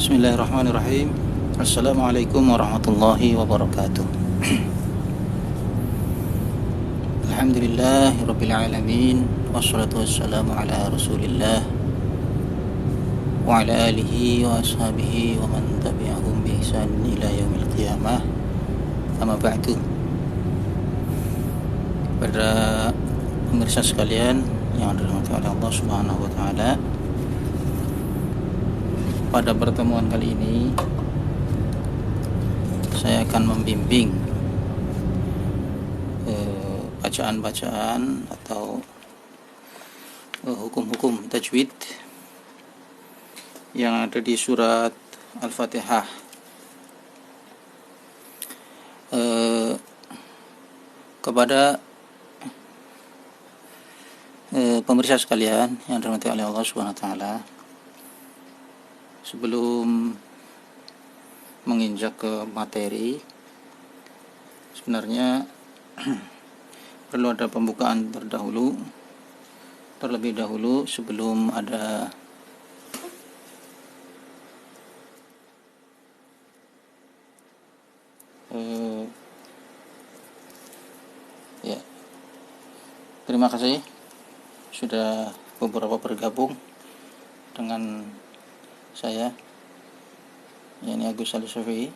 Bismillahirrahmanirrahim. Assalamualaikum warahmatullahi wabarakatuh. Alhamdulillahi rabbil alamin. Wassalatu wassalamu ala rasulillah wa ala alihi wa ashabihi wa man tabi'ahum bi ihsan ila yaumil qiyamah. Amma ba'du. Para pemirsa sekalian yang dirahmati oleh Allah Subhanahu wa taala, pada pertemuan kali ini saya akan membimbing bacaan-bacaan atau hukum-hukum tajwid yang ada di surat Al-Fatihah. Kepada pemirsa sekalian yang dirahmati oleh Allah Subhanahu wa taala, sebelum menginjak ke materi, sebenarnya perlu ada pembukaan terlebih dahulu sebelum ada ya. Terima kasih sudah beberapa bergabung dengan saya, yakni Agus Ali Syafi'i.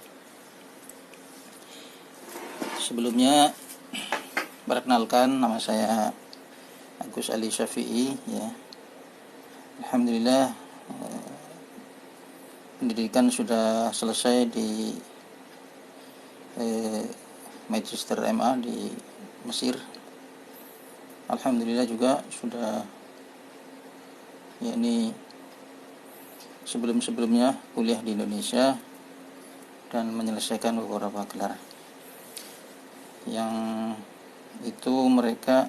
Sebelumnya perkenalkan, nama saya Agus Ali Syafi'i ya. Alhamdulillah pendidikan sudah selesai di Magister MA di Mesir. Alhamdulillah juga sudah yakni sebelum-sebelumnya kuliah di Indonesia dan menyelesaikan beberapa gelar yang itu mereka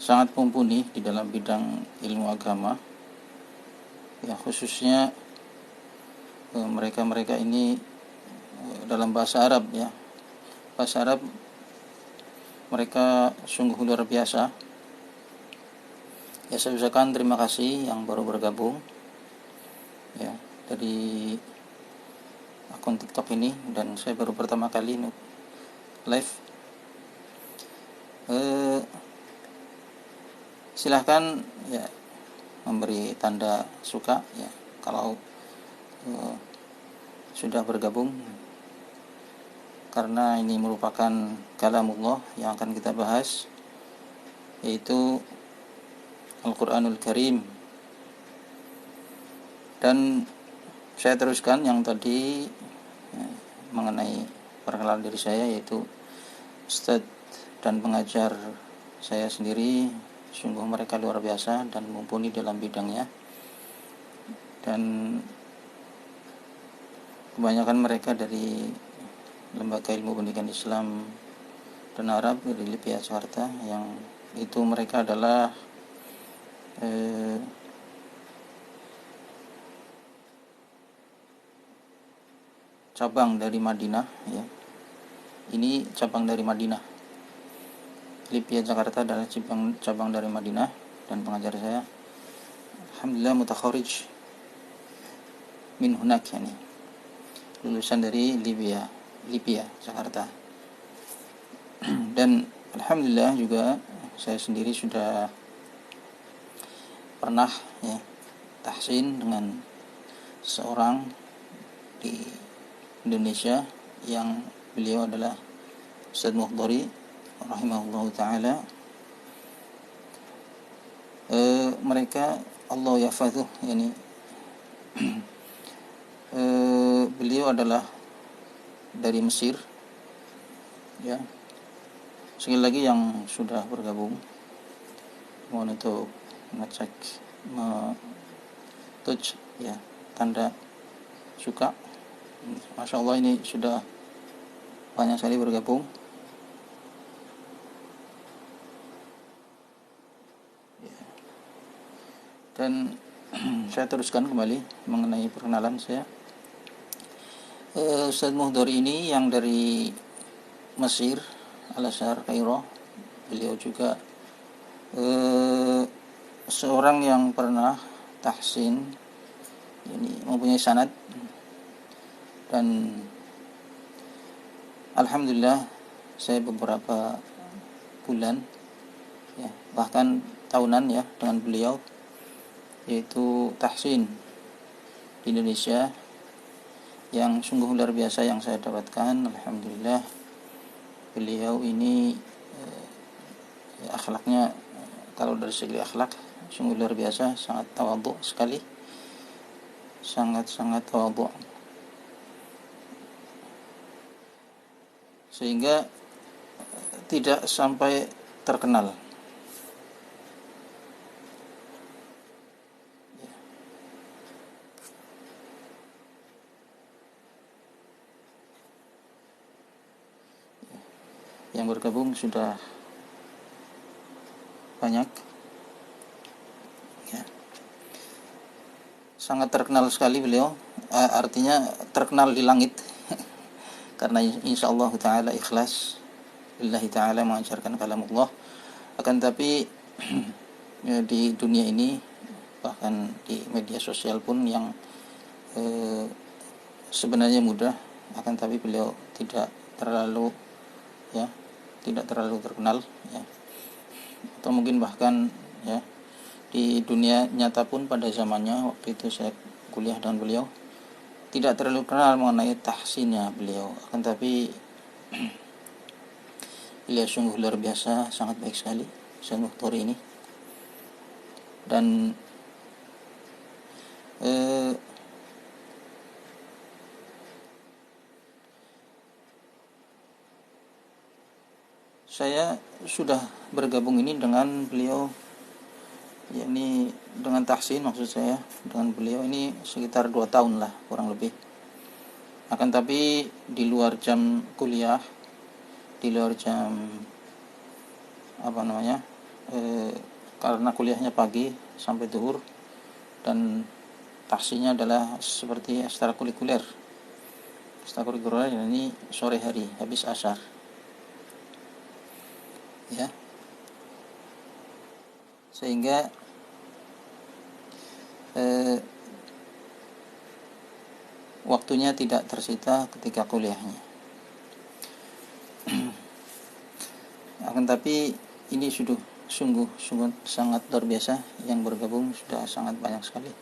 sangat mumpuni di dalam bidang ilmu agama ya, khususnya mereka ini dalam bahasa Arab ya. Bahasa Arab mereka sungguh luar biasa. Ya, saya ucapkan terima kasih yang baru bergabung ya dari akun TikTok ini, dan saya baru pertama kali live. Silahkan ya memberi tanda suka ya kalau sudah bergabung, karena ini merupakan kalamullah yang akan kita bahas, yaitu Al-Quranul Karim. Dan saya teruskan yang tadi ya, mengenai perkenalan diri saya, yaitu Ustadz dan pengajar saya sendiri. Sungguh mereka luar biasa dan mumpuni dalam bidangnya, dan kebanyakan mereka dari Lembaga Ilmu Pendidikan Islam dan Arab dari LIPIA Jakarta, yang itu mereka adalah cabang dari Madinah ya. Ini cabang dari Madinah. LIPIA Jakarta adalah cabang dari Madinah, dan pengajar saya alhamdulillah mutakharij min hunak, yani lulusan dari LIPIA Jakarta. Dan alhamdulillah juga saya sendiri sudah pernah ya tahsin dengan seorang di Indonesia yang beliau adalah Ustadz Mukhdari rahimahullahu ta'ala. Mereka Allah yafadhuh, yani beliau adalah dari Mesir ya. Sekali lagi yang sudah bergabung mohon untuk ngecek touch ya tanda suka. Masya Allah, ini sudah banyak sekali bergabung ya. Dan saya teruskan kembali mengenai perkenalan saya. Ustadz Mukhdari ini yang dari Mesir, Al-Azhar, Kairo. Beliau juga seorang yang pernah tahsin, ini mempunyai sanad, dan alhamdulillah saya beberapa bulan ya, bahkan tahunan ya dengan beliau, yaitu tahsin di Indonesia yang sungguh luar biasa yang saya dapatkan. Alhamdulillah beliau ini akhlaknya, kalau dari segi akhlak sungguh luar biasa, sangat tawadhu sekali, sangat tawadhu, sehingga tidak sampai terkenal. Yang bergabung sudah banyak ya. Sangat terkenal sekali beliau, artinya terkenal di langit karena insyaallah ta'ala ikhlas lillahi ta'ala mengajarkan kalamullah. Akan tapi ya, di dunia ini bahkan di media sosial pun yang sebenarnya mudah, akan tapi beliau tidak terlalu terkenal ya, atau mungkin bahkan ya di dunia nyata pun pada zamannya waktu itu saya kuliah dengan beliau tidak terlalu kenal mengenai tahsinnya beliau, akan tapi beliau sungguh luar biasa, sangat baik sekali Syekh Mukhtori ini. Dan saya sudah bergabung ini dengan beliau, yakni dengan tahsin, maksud saya dengan beliau ini sekitar 2 tahun lah kurang lebih. Akan tapi di luar jam kuliah, di luar jam karena kuliahnya pagi sampai zuhur, dan tahsinnya adalah seperti ekstrakurikuler, ini sore hari habis asar ya, sehingga waktunya tidak tersita ketika kuliahnya. Akan tapi ini sungguh sangat luar biasa, yang bergabung sudah sangat banyak sekali.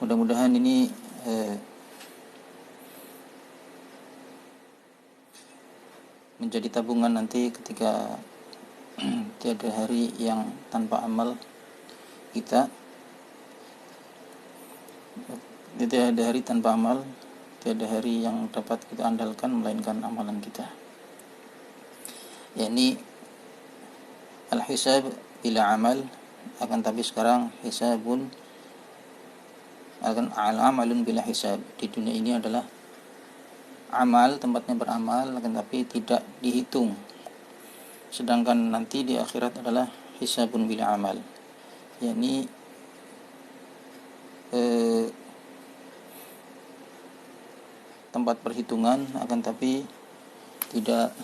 Mudah-mudahan ini menjadi tabungan nanti ketika tiada hari yang tanpa amal kita, tiada hari tanpa amal, tiada hari yang dapat kita andalkan melainkan amalan kita, yakni al-hisab bila amal. Akan tapi sekarang hisabun akan al-amalun bila hisab. Di dunia ini adalah amal, tempatnya beramal, akan tapi tidak dihitung. Sedangkan nanti di akhirat adalah hisabun bila amal, yakni tempat perhitungan, akan tapi tidak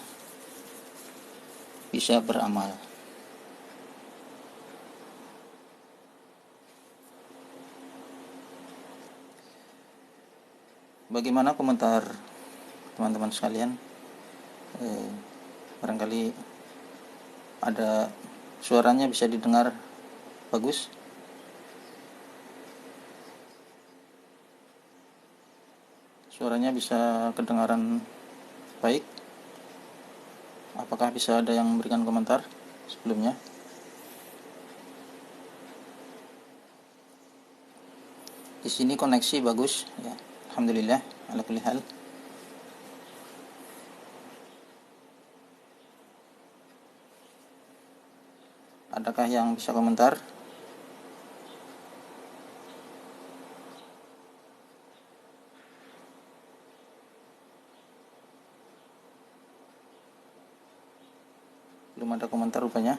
bisa beramal. Bagaimana komentar teman-teman sekalian? Barangkali ada suaranya bisa didengar bagus? Suaranya bisa kedengaran baik? Apakah bisa ada yang memberikan komentar sebelumnya? Di sini koneksi bagus ya, alhamdulillah ala kulli hal. Adakah yang bisa komentar? Belum ada komentar rupanya.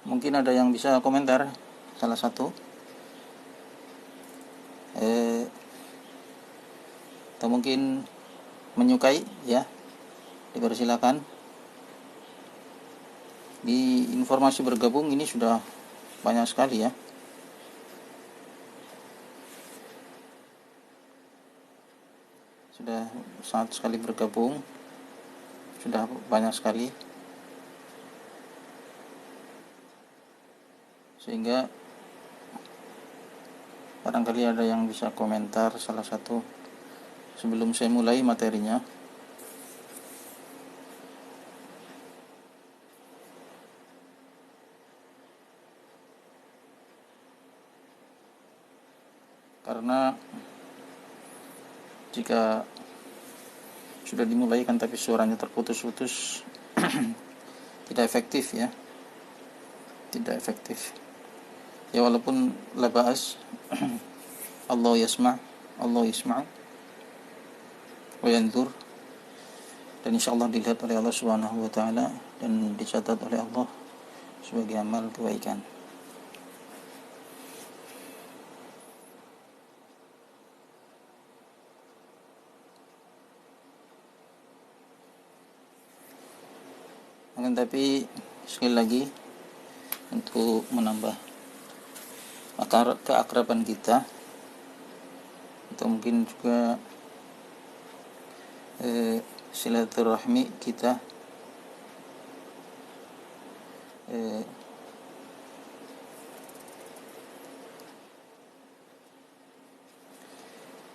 Mungkin ada yang bisa komentar salah satu, atau mungkin menyukai, ya, dipersilakan. Di informasi bergabung ini sudah banyak sekali, ya. Sudah sangat sekali bergabung, sudah banyak sekali, sehingga barangkali ada yang bisa komentar salah satu sebelum saya mulai materinya. Karena jika sudah dimulai kan tapi suaranya terputus-putus, tidak efektif, ya. Tidak efektif. Ya, walaupun la ba'as, Allah yasma' wa yanzur, dan insyaallah dilihat oleh Allah Subhanahu wa taala dan dicatat oleh Allah sebagai amal kebaikan. Akan tapi sekali lagi, untuk menambah keakraban kita, atau mungkin juga silaturahmi kita,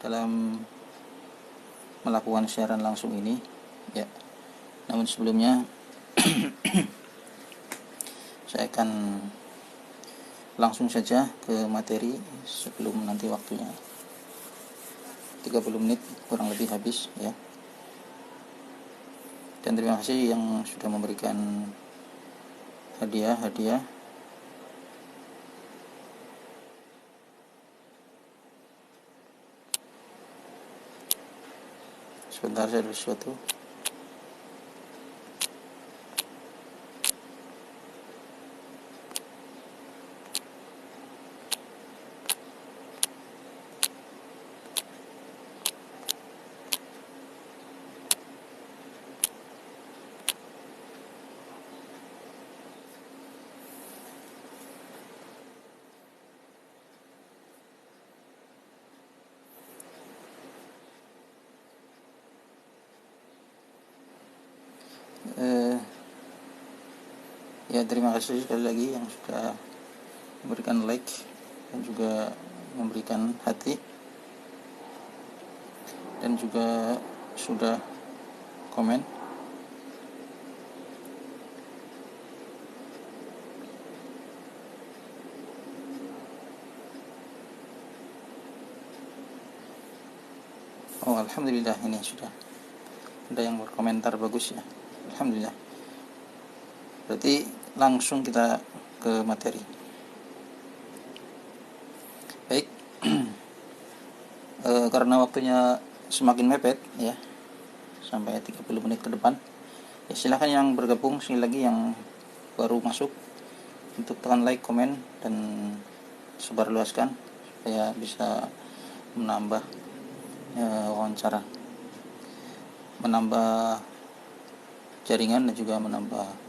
dalam melakukan siaran langsung ini, ya. Namun sebelumnya saya akan langsung saja ke materi sebelum nanti waktunya 30 menit kurang lebih habis, ya. Dan terima kasih yang sudah memberikan hadiah. Sebentar, saya ada sesuatu. Ya, terima kasih sekali lagi yang sudah memberikan like dan juga memberikan hati, dan juga sudah komen. Oh, alhamdulillah, ini sudah ada yang berkomentar, bagus, ya. Alhamdulillah. Berarti langsung kita ke materi. Baik. Karena waktunya semakin mepet, ya, sampai 30 menit ke depan, ya, silahkan yang bergabung sekali lagi, yang baru masuk, untuk tekan like, komen, dan sebarluaskan supaya bisa menambah wawancara, menambah jaringan, dan juga menambah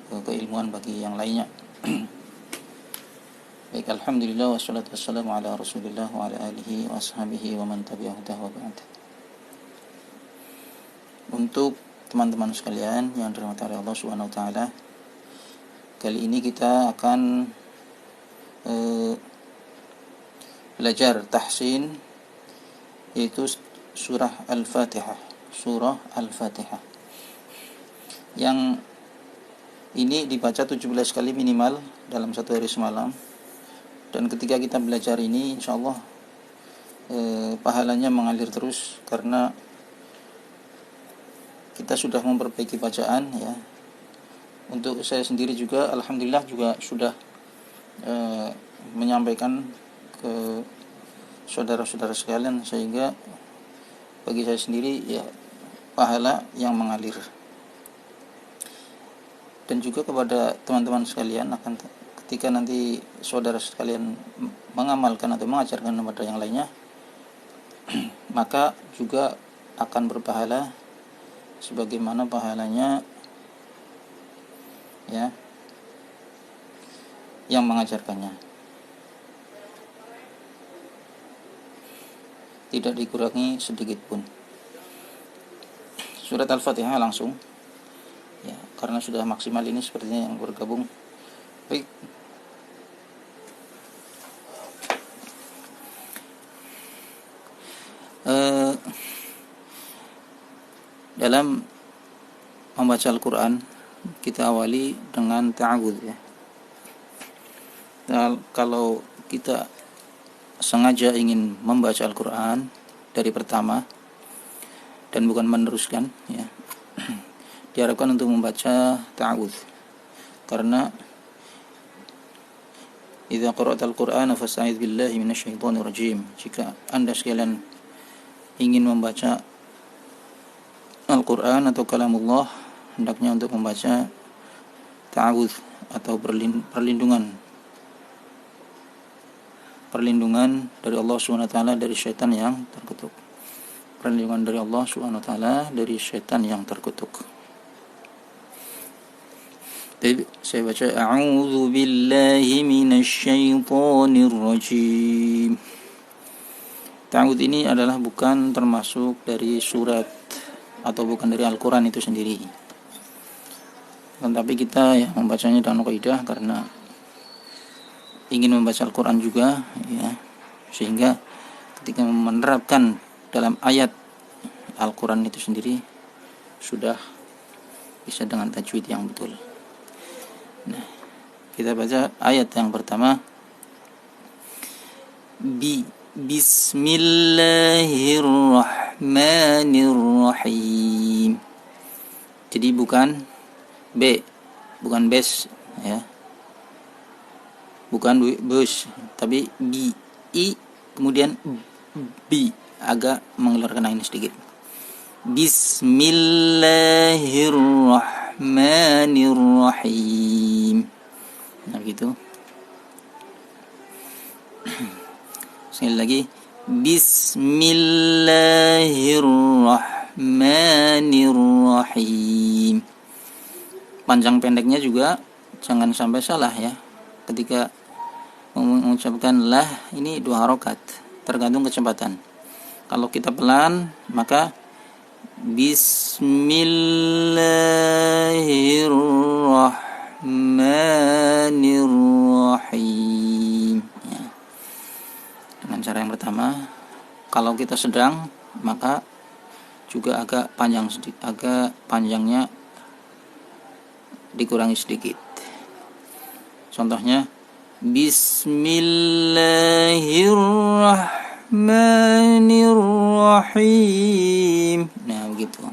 keilmuan bagi yang lainnya. Baik, alhamdulillah, wassalatu wassalamu ala rasulillah wa ala alihi wa ashabihi wa man tabi'ahu wa ba'd. Untuk teman-teman sekalian yang dirahmati oleh Allah Subhanahu wa taala, kali ini kita akan belajar tahsin, yaitu surah Al-Fatihah. Yang ini dibaca 17 kali minimal dalam satu hari semalam. Dan ketika kita belajar ini, insyaallah pahalanya mengalir terus, karena kita sudah memperbaiki bacaan, ya. Untuk saya sendiri juga, alhamdulillah, juga sudah menyampaikan ke saudara-saudara sekalian, sehingga bagi saya sendiri, ya, pahala yang mengalir. dan juga kepada teman-teman sekalian, akan ketika nanti saudara sekalian mengamalkan atau mengajarkan kepada yang lainnya, maka juga akan berpahala sebagaimana pahalanya ya yang mengajarkannya, tidak dikurangi sedikit pun. Surat Al-Fatihah langsung ya, karena sudah maksimal ini sepertinya yang bergabung. Baik, dalam membaca Al-Quran kita awali dengan ta'awudz ya. Nah, kalau kita sengaja ingin membaca Al-Quran dari pertama dan bukan meneruskan ya, diharapkan untuk membaca ta'awudz, karena idza qara'tal Qur'ana fasta'idz billahi minasyaitonir rajim. Jika Anda sekalian ingin membaca Al-Quran atau kalamullah, hendaknya untuk membaca ta'awudz atau perlindungan dari Allah SWT dari syaitan yang terkutuk. Perlindungan dari Allah SWT dari syaitan yang terkutuk. Jadi saya baca a'udzu billahi minasyaitonir rajim. Ta'awudz ini adalah bukan termasuk dari surat atau bukan dari Al-Quran itu sendiri. Tetapi kita ya membacanya dengan kaidah karena ingin membaca Al-Quran juga ya, sehingga ketika menerapkan dalam ayat Al-Quran itu sendiri sudah bisa dengan tajwid yang betul. Nah, kita baca ayat yang pertama. Bismillahirrahmanirrahim. Jadi bukan B, bukan bes ya, bukan bus, tapi B, I kemudian B, agak mengeluarkan angin sedikit. Bismillahirrahmanirrahim. Nah begitu. Sekali lagi. Bismillahirrahmanirrahim. Panjang pendeknya juga jangan sampai salah ya. Ketika mengucapkan lah, ini 2 harokat, tergantung kecepatan. Kalau kita pelan, maka Bismillahirrahmanirrahim ya. Dengan cara yang pertama. Kalau kita sedang, maka juga agak panjangnya dikurangi sedikit. Contohnya Bismillahirrahmanirrahim. Nah begitu.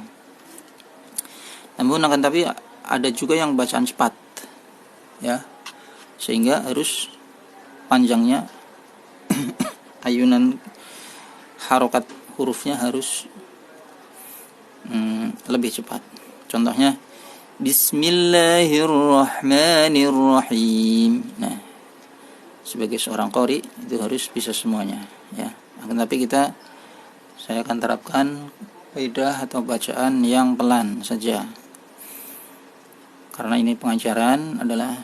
Namun akan tapi ada juga yang bacaan cepat ya, sehingga harus panjangnya ayunan harokat hurufnya harus lebih cepat. Contohnya Bismillahirrahmanirrahim. Nah, sebagai seorang qori itu harus bisa semuanya ya. Akan tapi saya akan terapkan kaidah atau bacaan yang pelan saja. Karena ini pengajaran adalah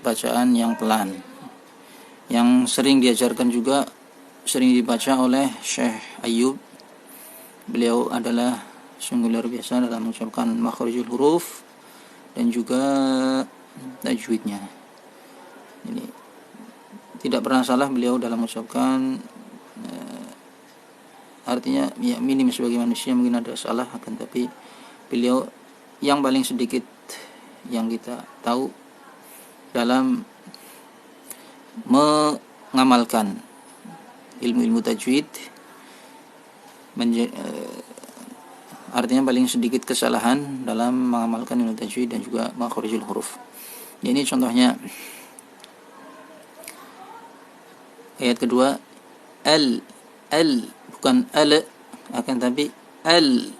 bacaan yang pelan, yang sering diajarkan juga, sering dibaca oleh Syekh Ayyub. Beliau adalah sungguh luar biasa dalam mengucapkan makharijul huruf dan juga tajwidnya. Ini tidak pernah salah beliau dalam mengucapkan, artinya ya minim sebagai manusia mungkin ada salah, akan tapi beliau yang paling sedikit yang kita tahu dalam mengamalkan ilmu-ilmu tajwid, artinya paling sedikit kesalahan dalam mengamalkan ilmu tajwid dan juga makharijul huruf. Ini contohnya ayat kedua, al bukan al, akan tapi al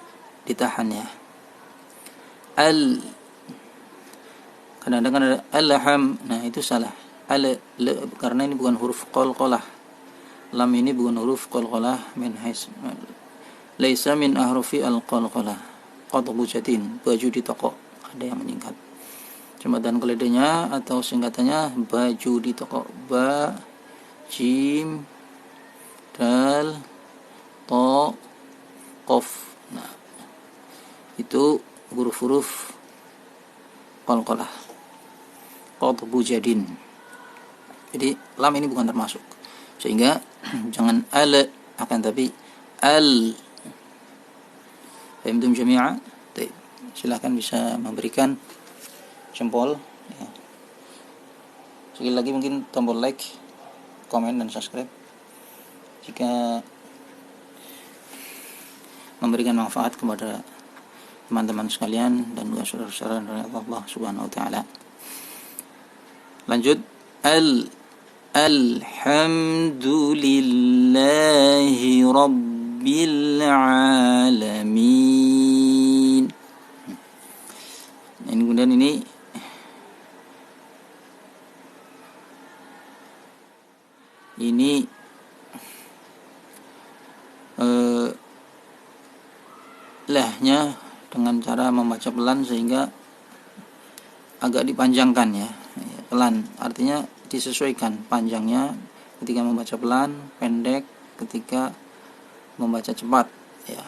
ditahan ya. al. Kadang-kadang ada alham. Nah, itu salah. Karena ini bukan huruf qalqalah. Lam ini bukan huruf qalqalah min hais. Laisa min ahrufi al-qalqalah. Qatbu jatin, baju di toko. Ada yang meningkat. Jembatan keledainya atau singkatannya baju di toko. Ba, jim, dal, to, qaf. Nah, itu huruf-huruf qalqalah. Qatbu jadin. Jadi lam ini bukan termasuk. Sehingga jangan al, akan tapi al. Fahimtum jami'a? Baik. Silakan bisa memberikan jempol ya. Sekali lagi mungkin tombol like, komen dan subscribe jika memberikan manfaat kepada teman-teman sekalian dan juga saudara-saudara dari Allah Subhanahu wa taala. Lanjut Alhamdulillahi Rabbil Alamin. Nah, kemudian ini lahnya dengan cara membaca pelan sehingga agak dipanjangkan ya. Pelan artinya disesuaikan panjangnya ketika membaca pelan, pendek ketika membaca cepat ya.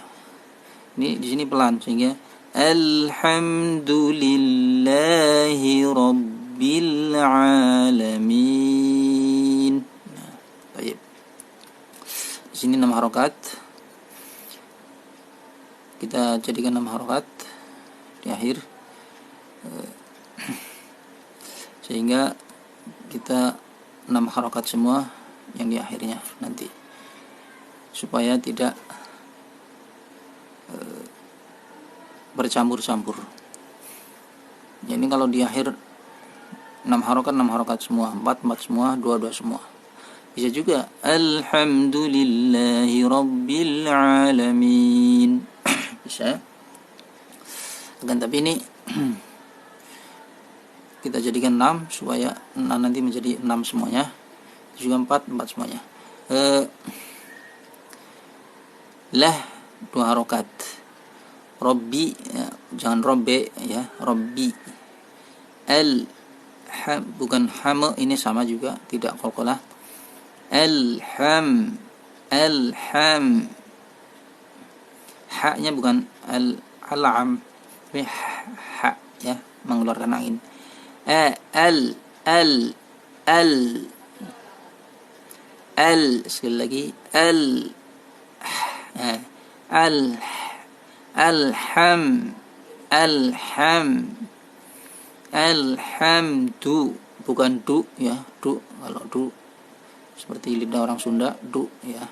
Ini di sini pelan sehingga Alhamdulillahi Rabbil Alamin. Nah, baik. Di sini 6 harokat. Kita jadikan 6 harokat di akhir sehingga kita 6 harokat semua yang di akhirnya nanti, supaya tidak bercampur-campur. Jadi kalau di akhir 6 harokat semua, 4 semua, 2 semua. Bisa juga Alhamdulillahi Rabbil Alamin. Bisa. Akan tapi ini kita jadikan 6 supaya nanti menjadi 6 semuanya. Juga 4 semuanya. Lah 2 harokat. Rabbi ya, jangan robbe ya, Rabbi. Bukan ham, ini sama juga tidak qalqalah. Alham. Ha-nya bukan al-am, tapi ha ya, mengeluarkan angin. Sekali lagi alhamdu, bukan du ya, du. Kalau du seperti lidah orang Sunda, du ya.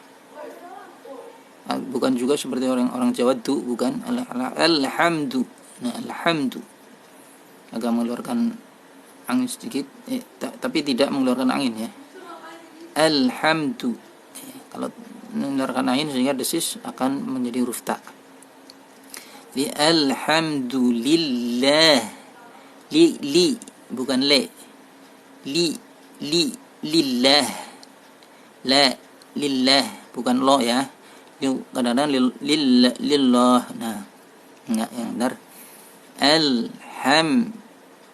Bukan juga seperti orang Jawa, du, bukan. Alhamdu. Nah, alhamdu agak mengeluarkan angin sedikit, tapi tidak mengeluarkan angin ya. Alhamdu. Kalau mengeluarkan angin sehingga desis akan menjadi huruf ta. Jadi alhamdulillah. Li bukan le. Lillah. La lillah bukan lo ya. Kadang-kadang lillah. Nah, enggak yang benar.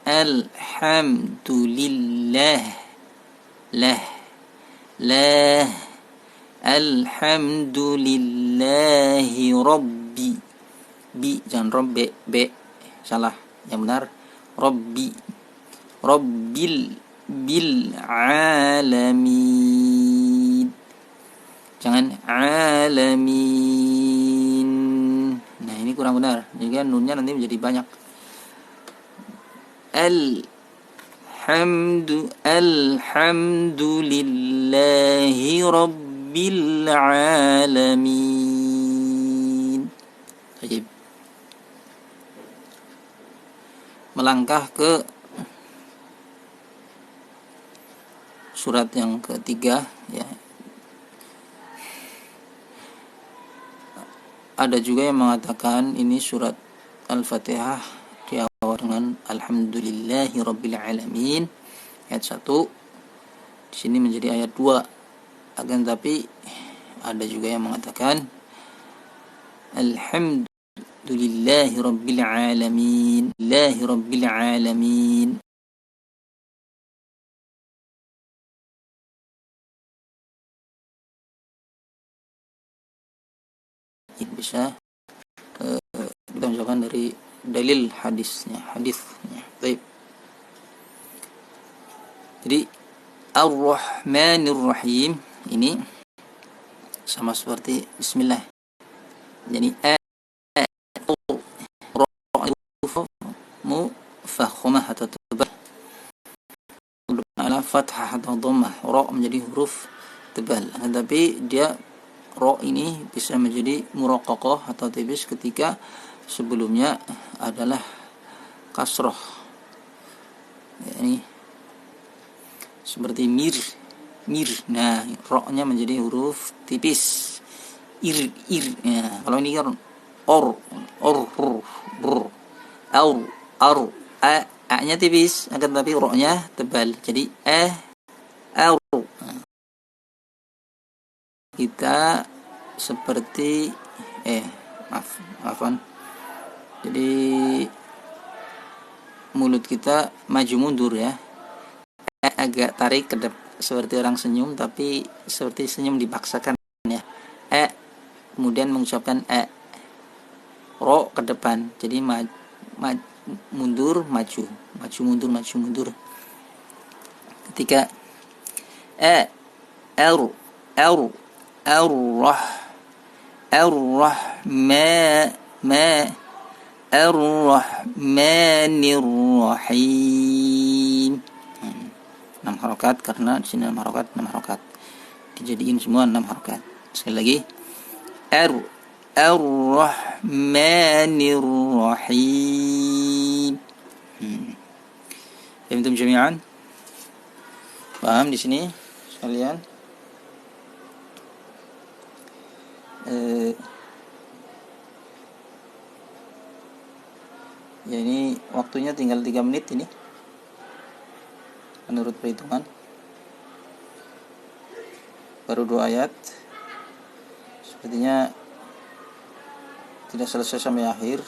Alhamdulillah. La alhamdulillahi rabbi. Bi jangan robbe, be salah. Yang benar rabbil alamin. Jangan alamin. Nah, ini kurang benar. Jadi nunnya nanti menjadi banyak. Alhamdulillahi rabbil alamin. Baik. Melangkah ke surat yang ketiga ya. Ada juga yang mengatakan ini surat Al-Fatihah di bawah dengan alhamdulillahi rabbil alamin ayat 1. Di sini menjadi ayat 2. Akan tapi ada juga yang mengatakan alhamdulillahi rabbil alamin, lillahi rabbil alamin. Bisa kita menjawabkan dari dalil hadisnya. Baik. Jadi Ar-Rahmanir Rahim ini sama seperti bismillah. Jadi mufakhomah atau tebal ala fathah atau dhammah. Ra menjadi huruf tebal. Tetapi dia ra ini bisa menjadi muraqqaqah atau tipis ketika sebelumnya adalah kasroh. Ini seperti mir. Nah, ra-nya menjadi huruf tipis. Ir. Ya, kalau ini kan a-nya tipis, akan tapi ra-nya tebal. Jadi kita seperti maafan. Jadi mulut kita maju mundur ya. Agak tarik ke depan seperti orang senyum, tapi seperti senyum dipaksakan ya. Kemudian mengucapkan ro ke depan. Jadi mundur maju mundur. Ketika Ar-Rahmanir Rahim. 6 harokat karena di sini 6 harokat. Dijadiin semua 6 harokat. Sekali lagi. Ar-Rahmanir Rahim. Fahimtum jami'an? Paham di sini sekalian? Ya ini waktunya tinggal 3 menit ini menurut perhitungan. Baru 2 ayat. Sepertinya tidak selesai sampai akhir,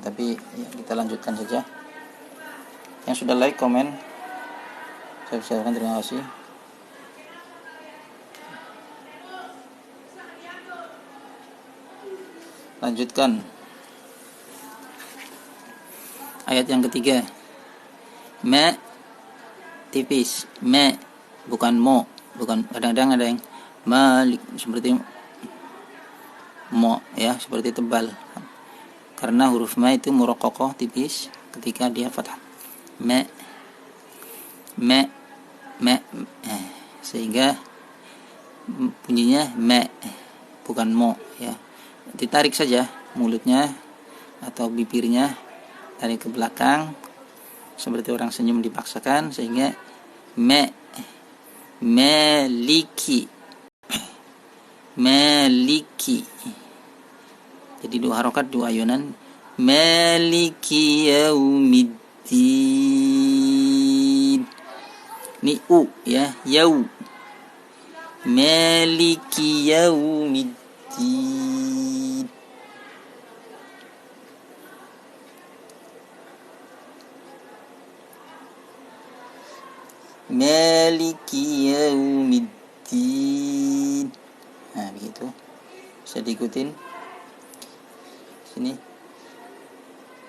tapi ya, kita lanjutkan saja. Yang sudah like, komen, saya ucapkan terima kasih. Lanjutkan ayat yang ketiga. Ma tipis, ma bukan mo, bukan. Kadang-kadang ada yang malik seperti mo ya, seperti tebal. Karena huruf ma itu muraqqaqah tipis ketika dia fathah. Ma sehingga bunyinya ma bukan mo ya. Ditarik saja mulutnya atau bibirnya tarik ke belakang seperti orang senyum dipaksakan sehingga maliki. Jadi 2 harokat 2 ayunan. Maliki yaumiddin. Ini u ya, yau. Maliki yaumiddin. Maliki yaumiddin. Nah, begitu. Bisa diikutin. Sini.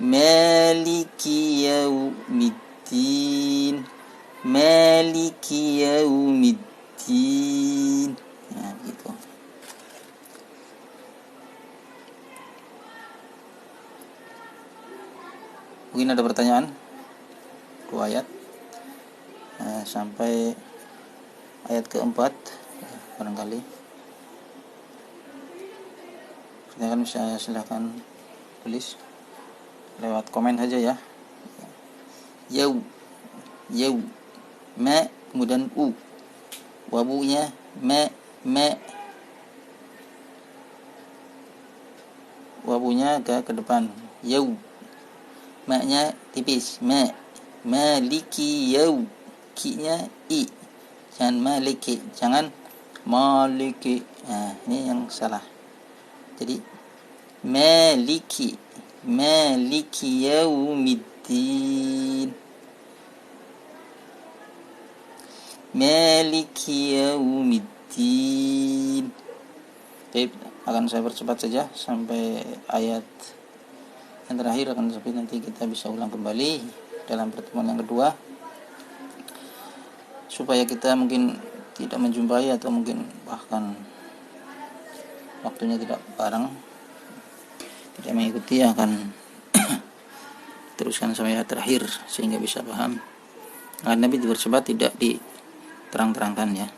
Maliki yaumiddin. Maliki yaumiddin. Nah, begitu. Mungkin ada pertanyaan? 2 ayat. Sampai ayat keempat barangkali. Silahkan tulis lewat komen saja ya. Yau ma kemudian u, wabunya ma wabunya ke depan, yau maknya tipis, maliki yau, ki-nya i, jangan maliki, jangan maliki. Nah, ini yang salah. Jadi maliki yaumiddin, maliki yaumiddin. Baik, akan saya percepat saja sampai ayat yang terakhir, akan sampai nanti kita bisa ulang kembali dalam pertemuan yang kedua, supaya kita mungkin tidak menjumpai atau mungkin bahkan waktunya tidak bareng, tidak mengikuti, akan teruskan sampai ayat terakhir sehingga bisa paham. Nabi bersebat tidak diterang-terangkan ya.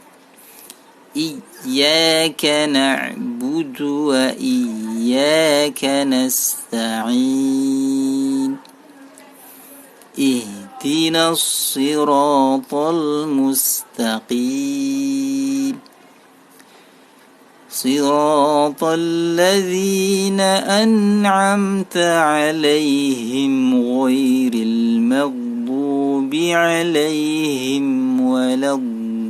Iyyaka na'budu wa iyyaka nasta'in, ihdinas siratal mustaqim, siratal ladzina an'amta 'alaihim ghairil maghdubi 'alaihim waladdallin.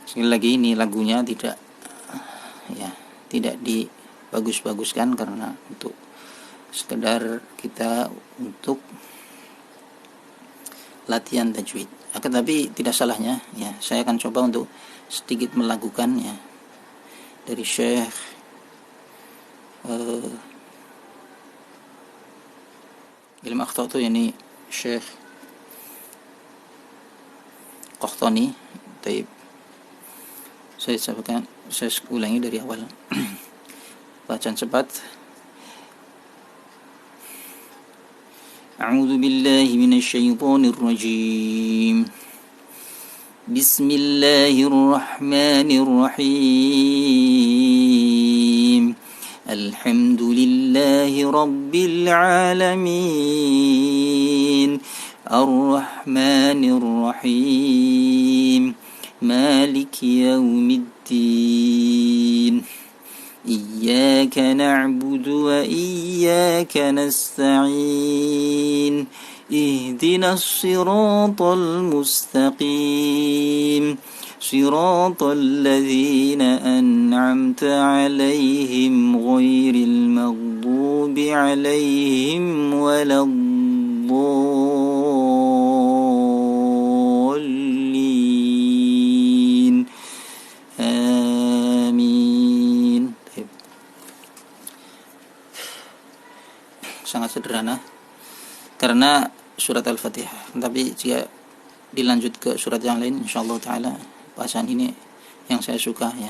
Sekali lagi, ini lagunya tidak dibagus-baguskan karena untuk sekedar kita untuk latihan tajwid. Akan tapi tidak salahnya ya, saya akan coba untuk sedikit melakukan ya dari Syekh ilmu akhtatu, ini Syekh Qahtani. Taib, saya ulangi dari awal. Bacaan cepat. A'udzu billahi minasy syaithanir rajim. Bismillahirrahmanirrahim. Alhamdulillahi rabbil alamin. Ar-Rahmanir Rahim. Maliki yaumiddin. Iyyaka na'budu wa iyyaka nasta'in. Ihdinas siratal mustaqim. Siratal ladzina an'amta 'alaihim ghairil maghdubi 'alaihim waladdallin. Amin. Sangat sederhana karena surat Al-Fatihah, tapi jika dilanjut ke surat yang lain, insyaallah taala bacaan ini yang saya suka ya,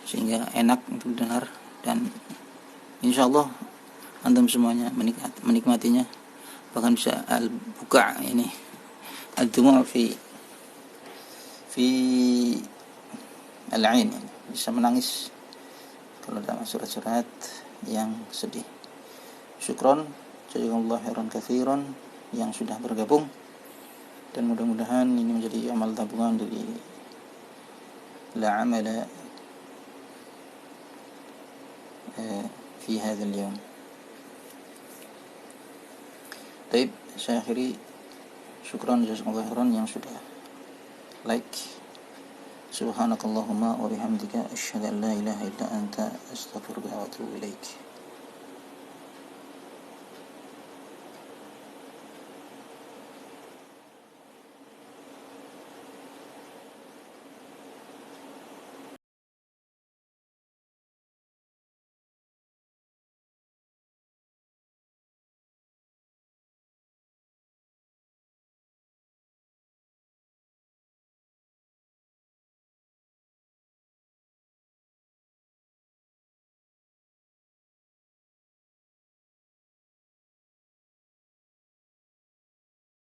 sehingga enak untuk dengar, dan insyaallah antum semuanya menikmatinya, bahkan bisa al-buka ini ad-dumu' fi al-ain, bisa menangis kalau dalam surat-surat yang sedih. Syukron, jazakumullah khairan katsiran yang sudah bergabung, dan mudah-mudahan ini menjadi amal tabungan dari la amala fi hadzal yawm. Baik, saya akhiri. Syukran jazakumullah khairan yang sudah like. Subhanakallahumma wa bihamdika asyhadu an la ilaha illa anta astaghfiruka wa atubu ilaik.